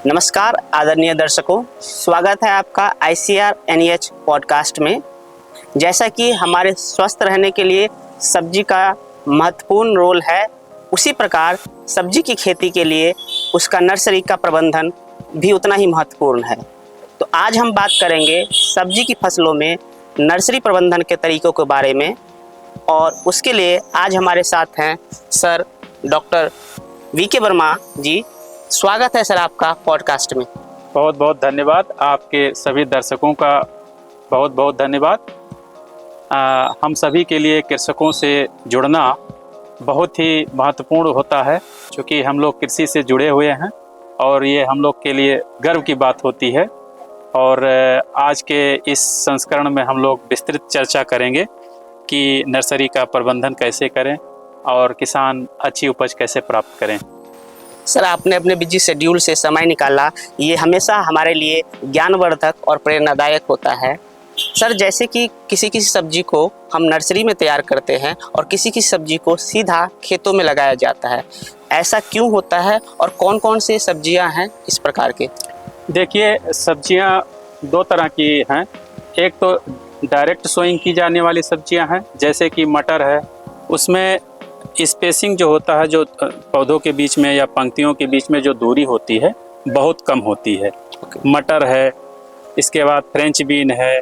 नमस्कार आदरणीय दर्शकों, स्वागत है आपका ICR NEH पॉडकास्ट में। जैसा कि हमारे स्वस्थ रहने के लिए सब्जी का महत्वपूर्ण रोल है, उसी प्रकार सब्जी की खेती के लिए उसका नर्सरी का प्रबंधन भी उतना ही महत्वपूर्ण है। तो आज हम बात करेंगे सब्जी की फसलों में नर्सरी प्रबंधन के तरीकों के बारे में, और उसके लिए आज हमारे साथ हैं सर डॉक्टर VK वर्मा जी। स्वागत है सर आपका पॉडकास्ट में। बहुत बहुत धन्यवाद। आपके सभी दर्शकों का बहुत बहुत धन्यवाद। हम सभी के लिए कृषकों से जुड़ना बहुत ही महत्वपूर्ण होता है, क्योंकि हम लोग कृषि से जुड़े हुए हैं और ये हम लोग के लिए गर्व की बात होती है। और आज के इस संस्करण में हम लोग विस्तृत चर्चा करेंगे कि नर्सरी का प्रबंधन कैसे करें और किसान अच्छी उपज कैसे प्राप्त करें। सर, आपने अपने बिजी शेड्यूल से समय निकाला, ये हमेशा हमारे लिए ज्ञानवर्धक और प्रेरणादायक होता है। सर, जैसे कि किसी किसी सब्जी को हम नर्सरी में तैयार करते हैं और किसी किसी सब्जी को सीधा खेतों में लगाया जाता है, ऐसा क्यों होता है और कौन कौन से सब्जियां हैं इस प्रकार के? देखिए, सब्जियां दो तरह की हैं। एक तो डायरेक्ट सोइंग की जाने वाली सब्जियां हैं, जैसे कि मटर है। उसमें स्पेसिंग जो होता है, जो पौधों के बीच में या पंक्तियों के बीच में जो दूरी होती है, बहुत कम होती है। मटर है, इसके बाद फ्रेंच बीन है,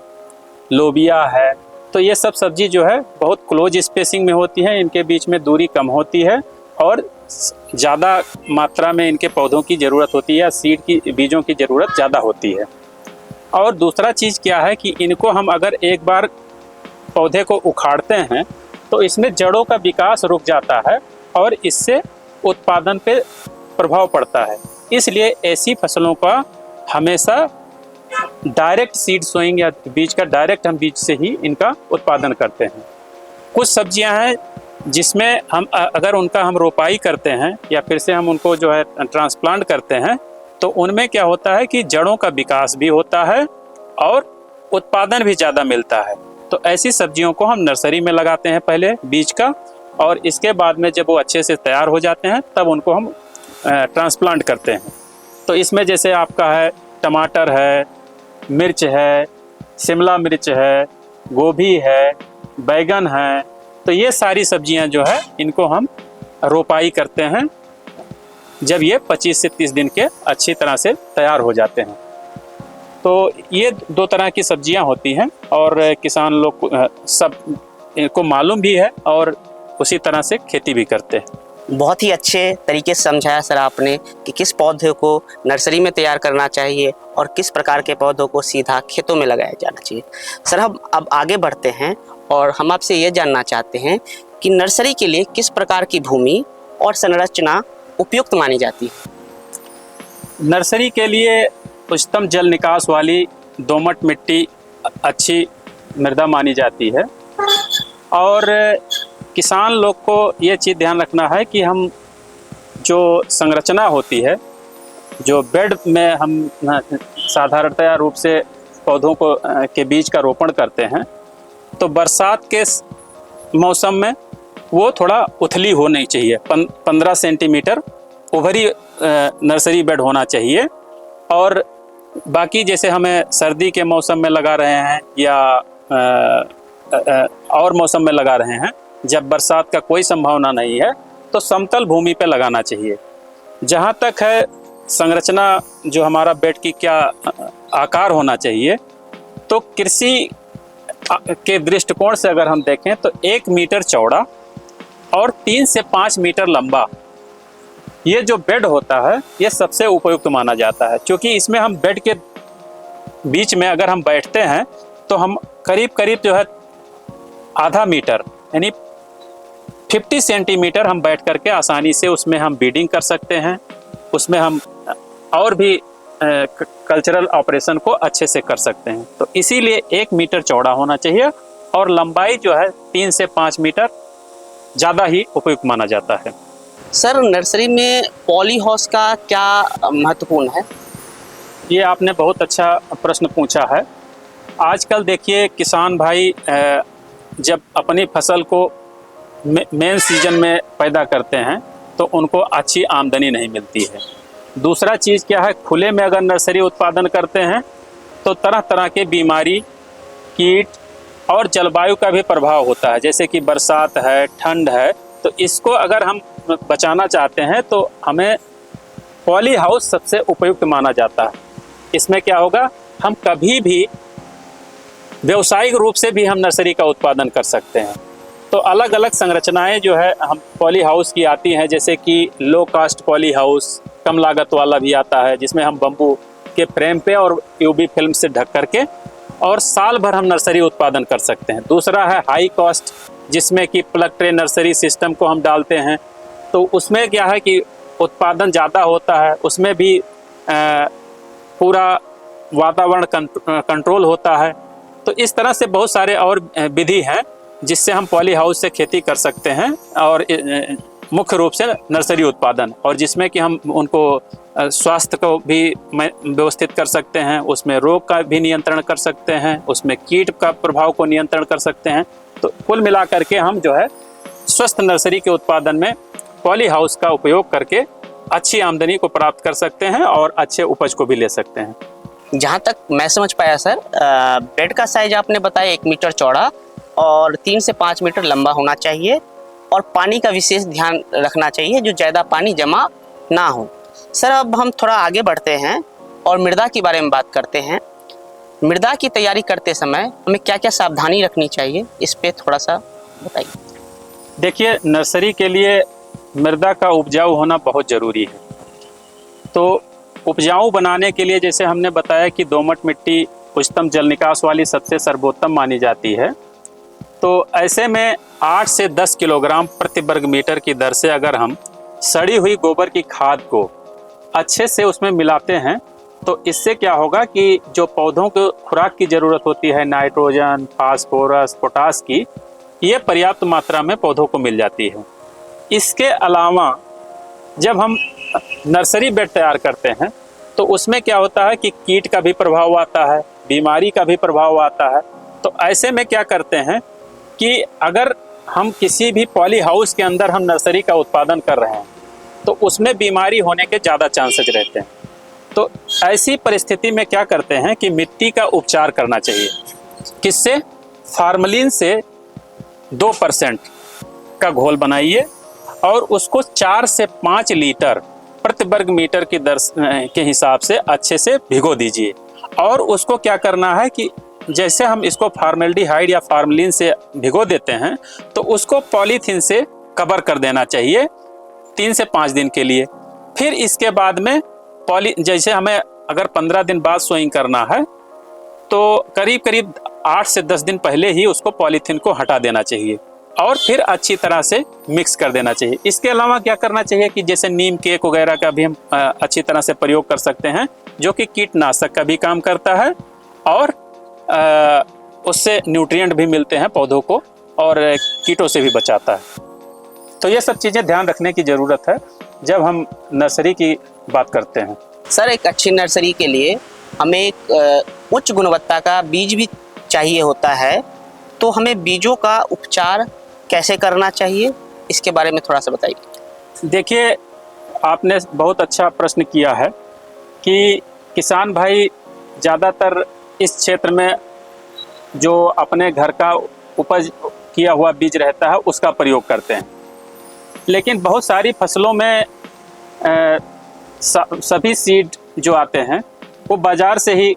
लोबिया है। तो ये सब सब्जी जो है बहुत क्लोज स्पेसिंग में होती है, इनके बीच में दूरी कम होती है और ज़्यादा मात्रा में इनके पौधों की ज़रूरत होती है, सीड की बीजों की ज़रूरत ज़्यादा होती है। और दूसरा चीज़ क्या है कि इनको हम अगर एक बार पौधे को उखाड़ते हैं तो इसमें जड़ों का विकास रुक जाता है और इससे उत्पादन पे प्रभाव पड़ता है। इसलिए ऐसी फसलों का हमेशा डायरेक्ट सीड सोइंग या बीज का डायरेक्ट हम बीज से ही इनका उत्पादन करते हैं। कुछ सब्जियां हैं जिसमें हम अगर उनका हम रोपाई करते हैं या फिर से हम उनको जो है ट्रांसप्लांट करते हैं, तो उनमें क्या होता है कि जड़ों का विकास भी होता है और उत्पादन भी ज़्यादा मिलता है। तो ऐसी सब्जियों को हम नर्सरी में लगाते हैं पहले बीज का, और इसके बाद में जब वो अच्छे से तैयार हो जाते हैं तब उनको हम ट्रांसप्लांट करते हैं। तो इसमें जैसे आपका है टमाटर है, मिर्च है, शिमला मिर्च है, गोभी है, बैगन है। तो ये सारी सब्जियां जो है इनको हम रोपाई करते हैं जब ये 25 से 30 दिन के अच्छी तरह से तैयार हो जाते हैं। तो ये दो तरह की सब्जियां होती हैं और किसान लोग सब इनको मालूम भी है और उसी तरह से खेती भी करते हैं। बहुत ही अच्छे तरीके से समझाया सर आपने कि किस पौधे को नर्सरी में तैयार करना चाहिए और किस प्रकार के पौधों को सीधा खेतों में लगाया जाना चाहिए। सर, हम अब आगे बढ़ते हैं और हम आपसे ये जानना चाहते हैं कि नर्सरी के लिए किस प्रकार की भूमि और संरचना उपयुक्त मानी जाती है? नर्सरी के लिए उच्चतम जल निकास वाली दोमट मिट्टी अच्छी मृदा मानी जाती है। और किसान लोग को ये चीज़ ध्यान रखना है कि हम जो संरचना होती है, जो बेड में हम साधारणतया रूप से पौधों को के बीज का रोपण करते हैं, तो बरसात के मौसम में वो थोड़ा उथली होनी चाहिए। 15 सेंटीमीटर उभरी नर्सरी बेड होना चाहिए। और बाकी जैसे हमें सर्दी के मौसम में लगा रहे हैं या और मौसम में लगा रहे हैं, जब बरसात का कोई संभावना नहीं है, तो समतल भूमि पे लगाना चाहिए। जहाँ तक है संरचना जो हमारा बेड की क्या आकार होना चाहिए, तो कृषि के दृष्टिकोण से अगर हम देखें तो 1 मीटर चौड़ा और 3 से 5 मीटर लंबा ये जो बेड होता है, ये सबसे उपयुक्त माना जाता है। क्योंकि इसमें हम बेड के बीच में अगर हम बैठते हैं तो हम करीब करीब जो है आधा मीटर यानी 50 सेंटीमीटर हम बैठ करके आसानी से उसमें हम बीडिंग कर सकते हैं। उसमें हम और भी कल्चरल ऑपरेशन को अच्छे से कर सकते हैं। तो इसीलिए 1 मीटर चौड़ा होना चाहिए और लंबाई जो है 3 से 5 मीटर ज़्यादा ही उपयुक्त माना जाता है। सर, नर्सरी में पॉली हाउस का क्या महत्वपूर्ण है? ये आपने बहुत अच्छा प्रश्न पूछा है। आजकल देखिए किसान भाई जब अपनी फसल को मेन सीजन में पैदा करते हैं तो उनको अच्छी आमदनी नहीं मिलती है। दूसरा चीज़ क्या है, खुले में अगर नर्सरी उत्पादन करते हैं तो तरह तरह के बीमारी, कीट और जलवायु का भी प्रभाव होता है, जैसे कि बरसात है, ठंड है। तो इसको अगर हम बचाना चाहते हैं तो हमें पॉली हाउस सबसे उपयुक्त माना जाता है। इसमें क्या होगा, हम कभी भी व्यावसायिक रूप से भी हम नर्सरी का उत्पादन कर सकते हैं। तो अलग अलग संरचनाएं जो है हम पॉली हाउस की आती हैं, जैसे कि लो कास्ट पॉली हाउस, कम लागत वाला भी आता है, जिसमें हम बम्बू के फ्रेम पे और यूवी फिल्म से ढक करके और साल भर हम नर्सरी उत्पादन कर सकते हैं। दूसरा है हाई कॉस्ट, जिसमें कि प्लग ट्रे नर्सरी सिस्टम को हम डालते हैं, तो उसमें क्या है कि उत्पादन ज़्यादा होता है, उसमें भी पूरा वातावरण कंट्रोल होता है। तो इस तरह से बहुत सारे और विधि हैं जिससे हम पॉली हाउस से खेती कर सकते हैं, और मुख्य रूप से नर्सरी उत्पादन, और जिसमें कि हम उनको स्वास्थ्य को भी व्यवस्थित कर सकते हैं, उसमें रोग का भी नियंत्रण कर सकते हैं, उसमें कीट का प्रभाव को नियंत्रण कर सकते हैं। तो कुल मिलाकर के हम जो है स्वस्थ नर्सरी के उत्पादन में पॉली हाउस का उपयोग करके अच्छी आमदनी को प्राप्त कर सकते हैं और अच्छे उपज को भी ले सकते हैं। जहाँ तक मैं समझ पाया सर, बेड का साइज आपने बताया 1 मीटर चौड़ा और 3 से 5 मीटर लंबा होना चाहिए, और पानी का विशेष ध्यान रखना चाहिए, जो ज़्यादा पानी जमा ना हो। सर अब हम थोड़ा आगे बढ़ते हैं और मृदा के बारे में बात करते हैं। मृदा की तैयारी करते समय हमें क्या क्या सावधानी रखनी चाहिए, इस पे थोड़ा सा बताइए। देखिए, नर्सरी के लिए मृदा का उपजाऊ होना बहुत ज़रूरी है। तो उपजाऊ बनाने के लिए जैसे हमने बताया कि दोमट मिट्टी उच्चतम जल निकास वाली सबसे सर्वोत्तम मानी जाती है। तो ऐसे में 8 से 10 किलोग्राम प्रति वर्ग मीटर की दर से अगर हम सड़ी हुई गोबर की खाद को अच्छे से उसमें मिलाते हैं, तो इससे क्या होगा कि जो पौधों को खुराक की ज़रूरत होती है, नाइट्रोजन, फास्फोरस, पोटास की, ये पर्याप्त मात्रा में पौधों को मिल जाती है। इसके अलावा जब हम नर्सरी बेड तैयार करते हैं तो उसमें क्या होता है कि कीट का भी प्रभाव आता है, बीमारी का भी प्रभाव आता है। तो ऐसे में क्या करते हैं कि अगर हम किसी भी पॉली हाउस के अंदर हम नर्सरी का उत्पादन कर रहे हैं तो उसमें बीमारी होने के ज़्यादा चांसेस रहते हैं। तो ऐसी परिस्थिति में क्या करते हैं कि मिट्टी का उपचार करना चाहिए। किससे? फार्मलिन से 2% का घोल बनाइए और उसको 4 से 5 लीटर प्रति वर्ग मीटर की दर के हिसाब से अच्छे से भिगो दीजिए। और उसको क्या करना है कि जैसे हम इसको फार्मेल्डिहाइड या फार्मलिन से भिगो देते हैं तो उसको पॉलीथीन से कवर कर देना चाहिए 3 से 5 दिन के लिए। फिर इसके बाद में जैसे हमें अगर 15 दिन बाद सोइंग करना है तो करीब करीब 8 से 10 दिन पहले ही उसको पॉलीथीन को हटा देना चाहिए और फिर अच्छी तरह से मिक्स कर देना चाहिए। इसके अलावा क्या करना चाहिए कि जैसे नीम केक वगैरह का भी हम अच्छी तरह से प्रयोग कर सकते हैं, जो कि कीटनाशक का भी काम करता है और उससे न्यूट्रिएंट भी मिलते हैं पौधों को और कीटों से भी बचाता है। तो ये सब चीज़ें ध्यान रखने की ज़रूरत है जब हम नर्सरी की बात करते हैं। सर एक अच्छी नर्सरी के लिए हमें एक उच्च गुणवत्ता का बीज भी चाहिए होता है, तो हमें बीजों का उपचार कैसे करना चाहिए, इसके बारे में थोड़ा सा बताइए। देखिए, आपने बहुत अच्छा प्रश्न किया है कि किसान भाई ज़्यादातर इस क्षेत्र में जो अपने घर का उपज किया हुआ बीज रहता है उसका प्रयोग करते हैं, लेकिन बहुत सारी फसलों में सभी सीड जो आते हैं वो बाज़ार से ही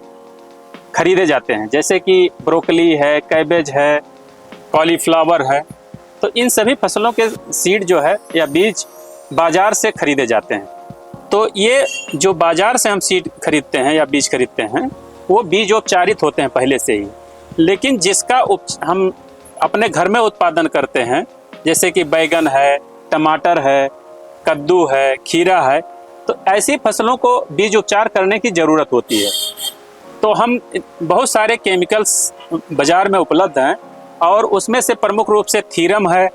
खरीदे जाते हैं, जैसे कि ब्रोकली है, कैबेज है, कॉलीफ्लावर है। तो इन सभी फसलों के सीड जो है या बीज बाज़ार से खरीदे जाते हैं। तो ये जो बाज़ार से हम सीड खरीदते हैं या बीज खरीदते हैं वो बीजोपचारित होते हैं पहले से ही, लेकिन जिसका हम अपने घर में उत्पादन करते हैं, जैसे कि बैगन है, टमाटर है, कद्दू है, खीरा है, तो ऐसी फसलों को बीज उपचार करने की ज़रूरत होती है। तो हम बहुत सारे केमिकल्स बाज़ार में उपलब्ध हैं और उसमें से प्रमुख रूप से थीरम है,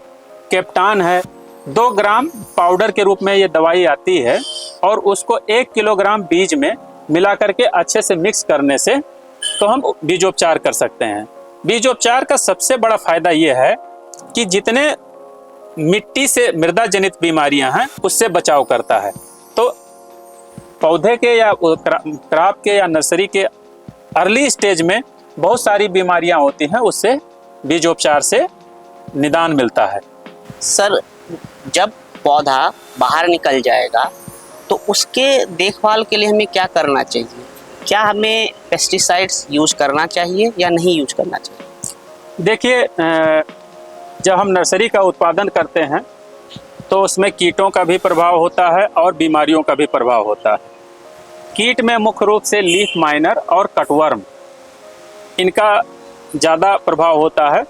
कैप्टान है। 2 ग्राम पाउडर के रूप में ये दवाई आती है और उसको 1 किलोग्राम बीज में मिला करके अच्छे से मिक्स करने से तो हम बीजोपचार कर सकते हैं। बीजोपचार का सबसे बड़ा फायदा ये है कि जितने मिट्टी से मृदा जनित बीमारियां हैं उससे बचाव करता है। तो पौधे के या क्रॉप के या नर्सरी के अर्ली स्टेज में बहुत सारी बीमारियां होती हैं, उससे बीजोपचार से निदान मिलता है। सर, जब पौधा बाहर निकल जाएगा तो उसके देखभाल के लिए हमें क्या करना चाहिए? क्या हमें पेस्टिसाइड्स यूज करना चाहिए या नहीं यूज करना चाहिए? देखिए, जब हम नर्सरी का उत्पादन करते हैं तो उसमें कीटों का भी प्रभाव होता है और बीमारियों का भी प्रभाव होता है। कीट में मुख्य रूप से लीफ माइनर और कटवर्म, इनका ज़्यादा प्रभाव होता है।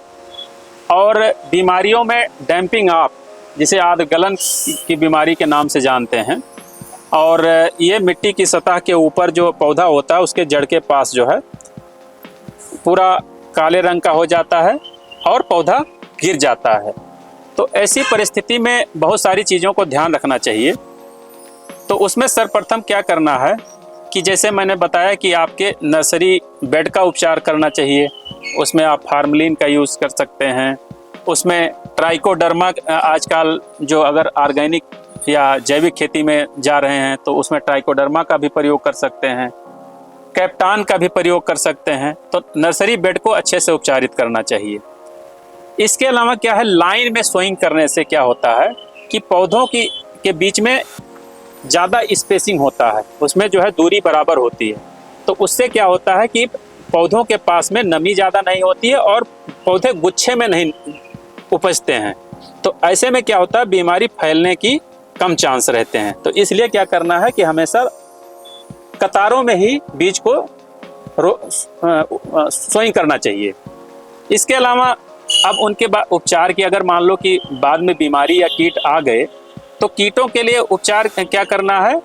और बीमारियों में डैम्पिंग ऑफ, जिसे आद्र गलन की बीमारी के नाम से जानते हैं, और ये मिट्टी की सतह के ऊपर जो पौधा होता है उसके जड़ के पास जो है पूरा काले रंग का हो जाता है और पौधा गिर जाता है। तो ऐसी परिस्थिति में बहुत सारी चीज़ों को ध्यान रखना चाहिए। तो उसमें सर्वप्रथम क्या करना है कि जैसे मैंने बताया कि आपके नर्सरी बेड का उपचार करना चाहिए। उसमें आप फार्मलिन का यूज़ कर सकते हैं, उसमें ट्राइकोडर्मा, आजकल जो अगर ऑर्गेनिक या जैविक खेती में जा रहे हैं तो उसमें ट्राइकोडर्मा का भी प्रयोग कर सकते हैं, कैप्टान का भी प्रयोग कर सकते हैं। तो नर्सरी बेड को अच्छे से उपचारित करना चाहिए। इसके अलावा क्या है, लाइन में सोइंग करने से क्या होता है कि पौधों के बीच में ज़्यादा स्पेसिंग होता है, उसमें जो है दूरी बराबर होती है। तो उससे क्या होता है कि पौधों के पास में नमी ज़्यादा नहीं होती है और पौधे गुच्छे में नहीं उपजते हैं। तो ऐसे में क्या होता है, बीमारी फैलने की कम चांस रहते हैं। तो इसलिए क्या करना है कि हमेशा कतारों में ही बीज को सोइंग करना चाहिए। इसके अलावा अब उनके बाद उपचार की, अगर मान लो कि बाद में बीमारी या कीट आ गए तो कीटों के लिए उपचार क्या करना है,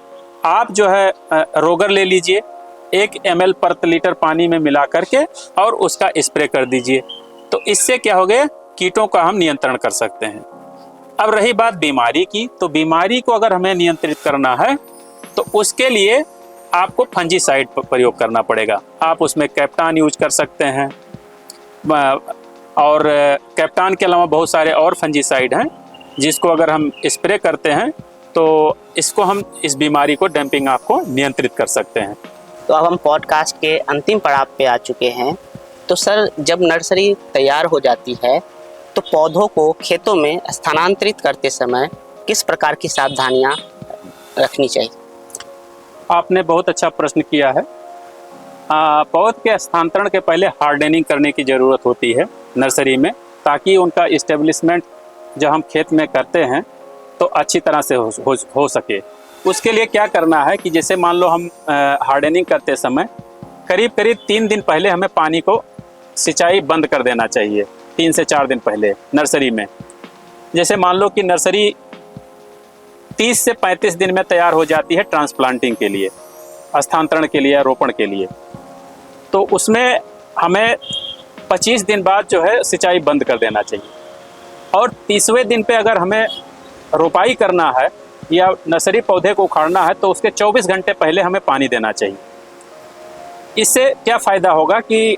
आप जो है रोगर ले लीजिए, 1 ml प्रति लीटर पानी में मिला करके और उसका स्प्रे कर दीजिए। तो इससे क्या हो गया, कीटों का हम नियंत्रण कर सकते हैं। अब रही बात बीमारी की, तो बीमारी को अगर हमें नियंत्रित करना है तो उसके लिए आपको फंजीसाइड प्रयोग करना पड़ेगा। आप उसमें कैप्टान यूज कर सकते हैं, और कैप्टान के अलावा बहुत सारे और फंजीसाइड हैं जिसको अगर हम स्प्रे करते हैं तो इसको हम इस बीमारी को, डैम्पिंग ऑफ को नियंत्रित कर सकते हैं। तो अब हम पॉडकास्ट के अंतिम पड़ाव पे आ चुके हैं। तो सर, जब नर्सरी तैयार हो जाती है तो पौधों को खेतों में स्थानांतरित करते समय किस प्रकार की सावधानियां रखनी चाहिए? आपने बहुत अच्छा प्रश्न किया है। पौध के स्थानांतरण के पहले हार्डनिंग करने की ज़रूरत होती है नर्सरी में, ताकि उनका इस्टेब्लिशमेंट जब हम खेत में करते हैं तो अच्छी तरह से हो सके। उसके लिए क्या करना है कि जैसे मान लो हम हार्डनिंग करते समय करीब 3 दिन पहले हमें पानी को सिंचाई बंद कर देना चाहिए। 3 से 4 दिन पहले नर्सरी में, जैसे मान लो कि नर्सरी 30 से 35 दिन में तैयार हो जाती है ट्रांसप्लांटिंग के लिए, स्थानांतरण के लिए, रोपण के लिए, तो उसमें हमें 25 दिन बाद जो है सिंचाई बंद कर देना चाहिए। और 30वें दिन पे अगर हमें रोपाई करना है या नर्सरी पौधे को उखाड़ना है तो उसके 24 घंटे पहले हमें पानी देना चाहिए। इससे क्या फ़ायदा होगा कि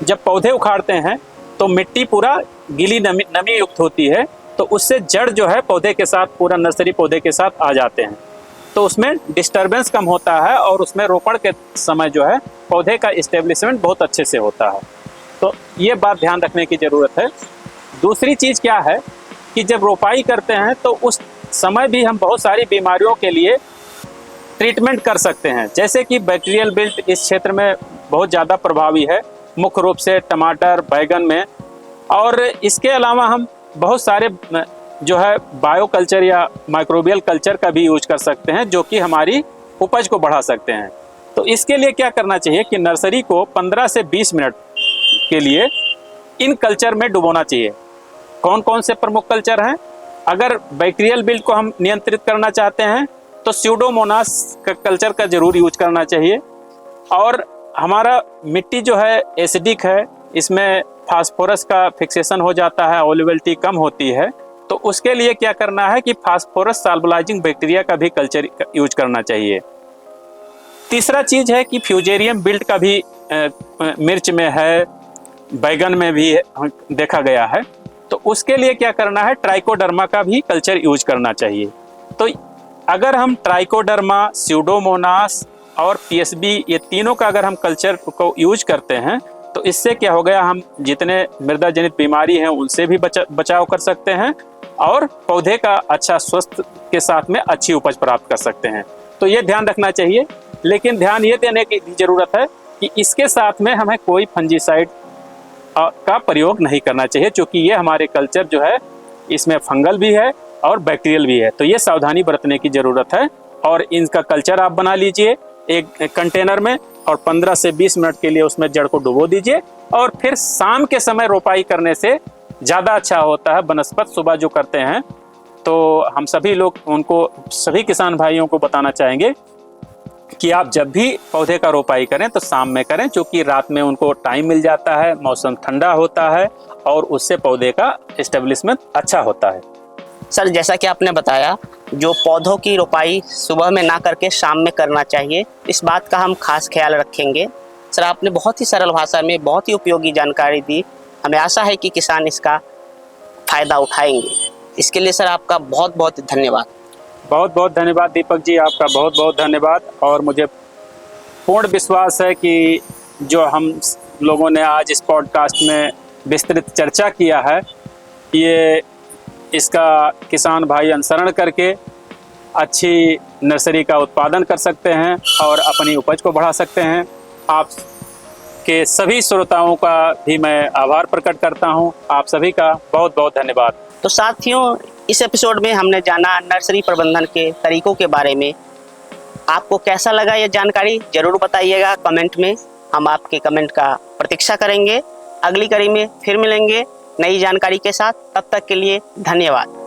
जब पौधे उखाड़ते हैं तो मिट्टी पूरा गीली नमी युक्त होती है, तो उससे जड़ जो है पौधे के साथ, पूरा नर्सरी पौधे के साथ आ जाते हैं, तो उसमें डिस्टर्बेंस कम होता है और उसमें रोपण के समय जो है पौधे का इस्टेब्लिशमेंट बहुत अच्छे से होता है। तो ये बात ध्यान रखने की ज़रूरत है। दूसरी चीज़ क्या है कि जब रोपाई करते हैं तो उस समय भी हम बहुत सारी बीमारियों के लिए ट्रीटमेंट कर सकते हैं, जैसे कि बैक्टीरियल बिल्ट इस क्षेत्र में बहुत ज़्यादा प्रभावी है, मुख्य रूप से टमाटर, बैगन में। और इसके अलावा हम बहुत सारे जो है बायो कल्चर या माइक्रोबियल कल्चर का भी यूज कर सकते हैं, जो कि हमारी उपज को बढ़ा सकते हैं। तो इसके लिए क्या करना चाहिए कि नर्सरी को 15 से 20 मिनट के लिए इन कल्चर में डुबोना चाहिए। कौन कौन से प्रमुख कल्चर हैं? अगर बैक्टीरियल बिल्ट को हम नियंत्रित करना चाहते हैं तो स्यूडोमोनास कल्चर का जरूर यूज करना चाहिए। और हमारा मिट्टी जो है एसिडिक है, इसमें फास्फोरस का फिक्सेशन हो जाता है, ओलिबिलिटी कम होती है, तो उसके लिए क्या करना है कि फास्फोरस सॉल्बलाइजिंग बैक्टीरिया का भी कल्चर यूज करना चाहिए। तीसरा चीज़ है कि फ्यूजेरियम बिल्ट का भी मिर्च में है, बैगन में भी देखा गया है, तो उसके लिए क्या करना है, ट्राइकोडर्मा का भी कल्चर यूज करना चाहिए। तो अगर हम ट्राइकोडर्मा, स्यूडोमोनास और पीएसबी ये तीनों का अगर हम कल्चर को यूज करते हैं तो इससे क्या हो गया, हम जितने मृदा जनित बीमारी हैं उनसे भी बचाव कर सकते हैं और पौधे का अच्छा स्वस्थ के साथ में अच्छी उपज प्राप्त कर सकते हैं। तो ये ध्यान रखना चाहिए। लेकिन ध्यान ये देने की जरूरत है कि इसके साथ में हमें कोई फंजीसाइड का प्रयोग नहीं करना चाहिए, क्योंकि ये हमारे कल्चर जो है इसमें फंगल भी है और बैक्टीरियल भी है। तो ये सावधानी बरतने की ज़रूरत है। और इनका कल्चर आप बना लीजिए एक कंटेनर में और 15 से 20 मिनट के लिए उसमें जड़ को डुबो दीजिए और फिर शाम के समय रोपाई करने से ज़्यादा अच्छा होता है। बनस्पत सुबह जो करते हैं तो हम सभी लोग उनको, सभी किसान भाइयों को बताना चाहेंगे कि आप जब भी पौधे का रोपाई करें तो शाम में करें, क्योंकि रात में उनको टाइम मिल जाता है, मौसम ठंडा होता है और उससे पौधे का एस्टेब्लिशमेंट अच्छा होता है। सर, जैसा कि आपने बताया, जो पौधों की रोपाई सुबह में ना करके शाम में करना चाहिए, इस बात का हम खास ख्याल रखेंगे। सर, आपने बहुत ही सरल भाषा में बहुत ही उपयोगी जानकारी दी। हमें आशा है कि किसान इसका फ़ायदा उठाएंगे। इसके लिए सर आपका बहुत बहुत धन्यवाद। बहुत बहुत धन्यवाद दीपक जी, आपका बहुत बहुत धन्यवाद। और मुझे पूर्ण विश्वास है कि जो हम लोगों ने आज इस पॉडकास्ट में विस्तृत चर्चा किया है, ये इसका किसान भाई अनुसरण करके अच्छी नर्सरी का उत्पादन कर सकते हैं और अपनी उपज को बढ़ा सकते हैं। आप के सभी श्रोताओं का भी मैं आभार प्रकट करता हूं। आप सभी का बहुत बहुत धन्यवाद। तो साथियों, इस एपिसोड में हमने जाना नर्सरी प्रबंधन के तरीकों के बारे में। आपको कैसा लगा ये जानकारी ज़रूर बताइएगा कमेंट में। हम आपके कमेंट का प्रतीक्षा करेंगे। अगली कड़ी में फिर मिलेंगे नई जानकारी के साथ। तब तक के लिए धन्यवाद।